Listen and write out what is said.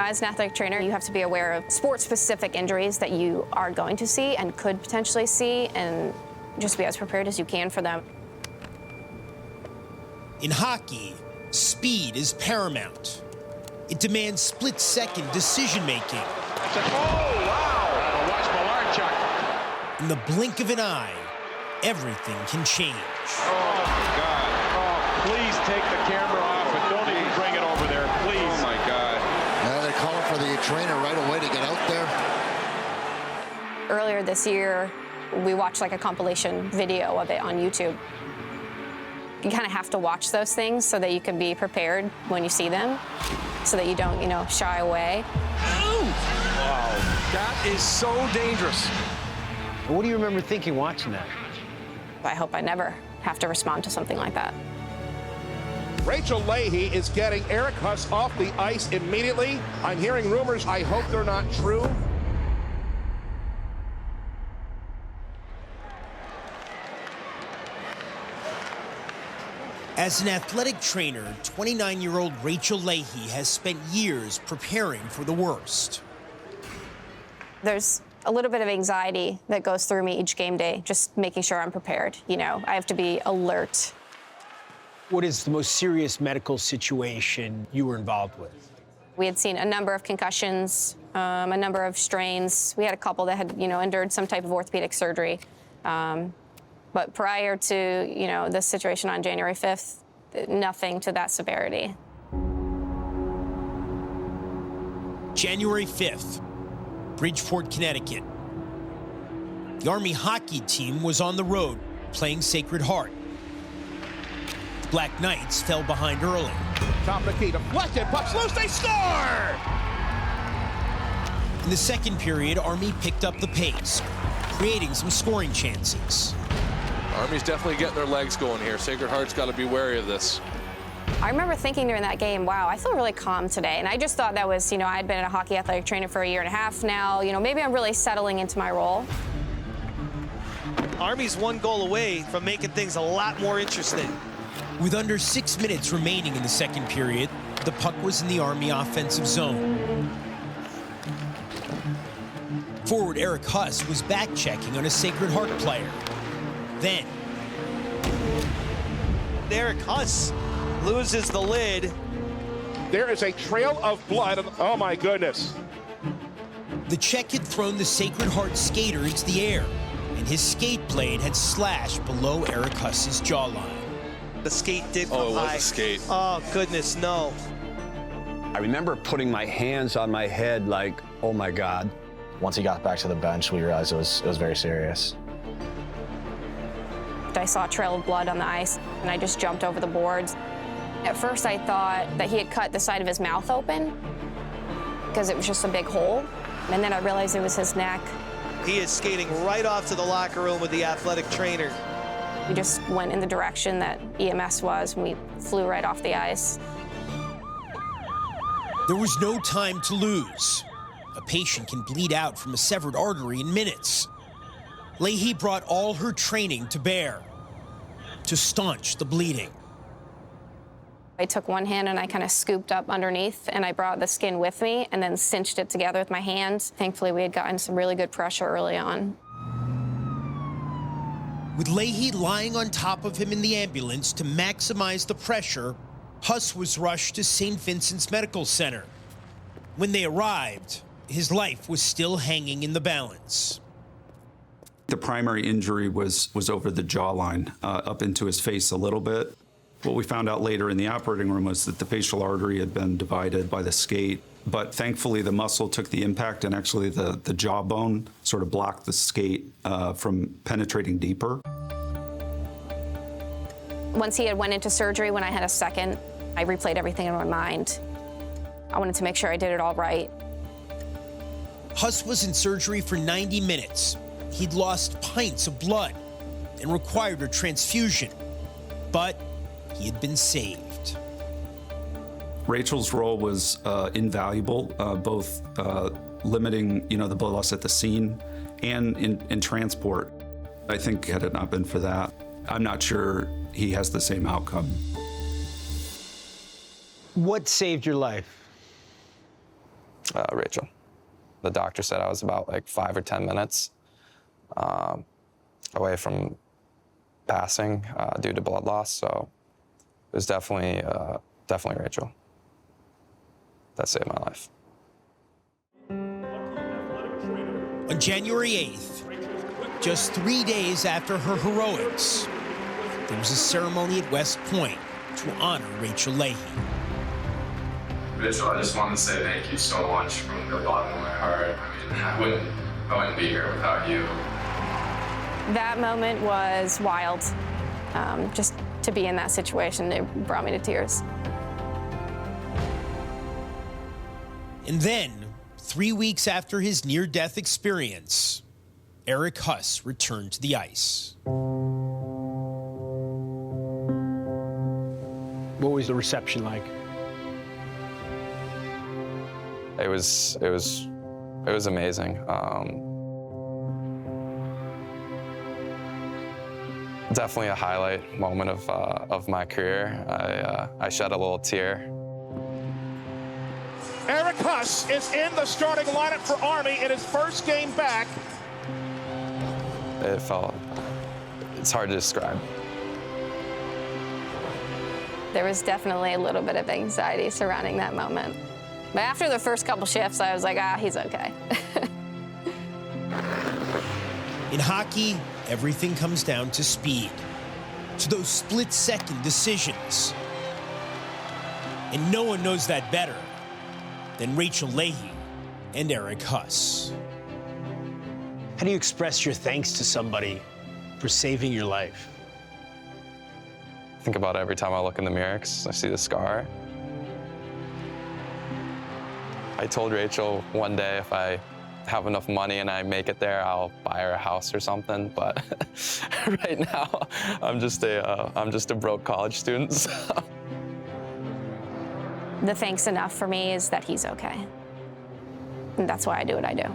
As an athletic trainer, you have to be aware of sport-specific injuries that you are going to see and could potentially see, and just be as prepared as you can for them. In hockey, speed is paramount. It demands split-second decision-making. Oh, wow! Watch Malarchuk. In the blink of an eye, everything can change. Oh, my God. Oh, please take the camera off and don't even bring it over there, please. Oh, my God. Now they're calling for the trainer right away to get out there. Earlier this year, we watched like a compilation video of it on YouTube. You kind of have to watch those things so that you can be prepared when you see them, so that you don't, shy away. Wow, that is so dangerous. What do you remember thinking watching that? I hope I never have to respond to something like that. Rachel Leahy is getting Eric Huss off the ice immediately. I'm hearing rumors. I hope they're not true. As an athletic trainer, 29-year-old Rachel Leahy has spent years preparing for the worst. There's a little bit of anxiety that goes through me each game day, just making sure I'm prepared. I have to be alert. What is the most serious medical situation you were involved with? We had seen a number of concussions, a number of strains. We had a couple that had, endured some type of orthopedic surgery. But prior to, this situation on January 5th, nothing to that severity. January 5th, Bridgeport, Connecticut. The Army hockey team was on the road playing Sacred Heart. The Black Knights fell behind early. Top of the key, deflected, puck's loose, they score! In the second period, Army picked up the pace, creating some scoring chances. Army's definitely getting their legs going here. Sacred Heart's got to be wary of this. I remember thinking during that game, wow, I feel really calm today. And I just thought that was, I'd been a hockey athletic trainer for a year and a half now. Maybe I'm really settling into my role. Army's one goal away from making things a lot more interesting. With under 6 minutes remaining in the second period, the puck was in the Army offensive zone. Forward Eric Huss was back-checking on a Sacred Heart player. Then Eric Huss loses the lid. There is a trail of blood. Oh, my goodness. the check had thrown the Sacred Heart skater into the air, and his skate blade had slashed below Eric Huss's jawline. The skate did come high. Oh, it was high. a skate. Oh, goodness, no. I remember putting my hands on my head like, oh my God. Once he got back to the bench, we realized it was very serious. I saw a trail of blood on the ice, and I just jumped over the boards. At first, I thought that he had cut the side of his mouth open because it was just a big hole. And then I realized it was his neck. He is skating right off to the locker room with the athletic trainer. We just went in the direction that EMS was, and we flew right off the ice. There was no time to lose. A patient can bleed out from a severed artery in minutes. Leahy brought all her training to bear to staunch the bleeding. I took one hand and I kind of scooped up underneath, and I brought the skin with me and then cinched it together with my hands. Thankfully, we had gotten some really good pressure early on. With Leahy lying on top of him in the ambulance to maximize the pressure, Huss was rushed to St. Vincent's Medical Center. When they arrived, his life was still hanging in the balance. The primary injury was over the jawline, up into his face a little bit. What we found out later in the operating room was that the facial artery had been divided by the skate, but thankfully the muscle took the impact, and actually the jawbone sort of blocked the skate from penetrating deeper. Once he had went into surgery, when I had a second, I replayed everything in my mind. I wanted to make sure I did it all right. Huss was in surgery for 90 minutes. He'd lost pints of blood and required a transfusion, but he had been saved. Rachel's role was invaluable, both limiting, the blood loss at the scene and in transport. I think had it not been for that, I'm not sure he has the same outcome. What saved your life? Rachel. The doctor said I was about like 5 or 10 minutes away from passing due to blood loss. So it was definitely Rachel that saved my life. On January 8th, just 3 days after her heroics, there was a ceremony at West Point to honor Rachel Leahy. Rachel, I just want to say thank you so much from the bottom of my heart. I mean, I wouldn't be here without you. That moment was wild. Just to be in that situation, it brought me to tears. And then, 3 weeks after his near-death experience, Eric Huss returned to the ice. What was the reception like? It was amazing. Definitely a highlight moment of my career. I shed a little tear. Eric Huss is in the starting lineup for Army in his first game back. It's hard to describe. There was definitely a little bit of anxiety surrounding that moment. But after the first couple shifts, I was like, he's okay. In hockey, everything comes down to speed, to those split-second decisions. And no one knows that better than Rachel Leahy and Eric Huss. How do you express your thanks to somebody for saving your life? I think about it every time I look in the mirror 'cause I see the scar. I told Rachel one day if I have enough money and I make it there, I'll buy her a house or something. But right now, I'm just a broke college student. So. The thanks enough for me is that he's okay. And that's why I do what I do.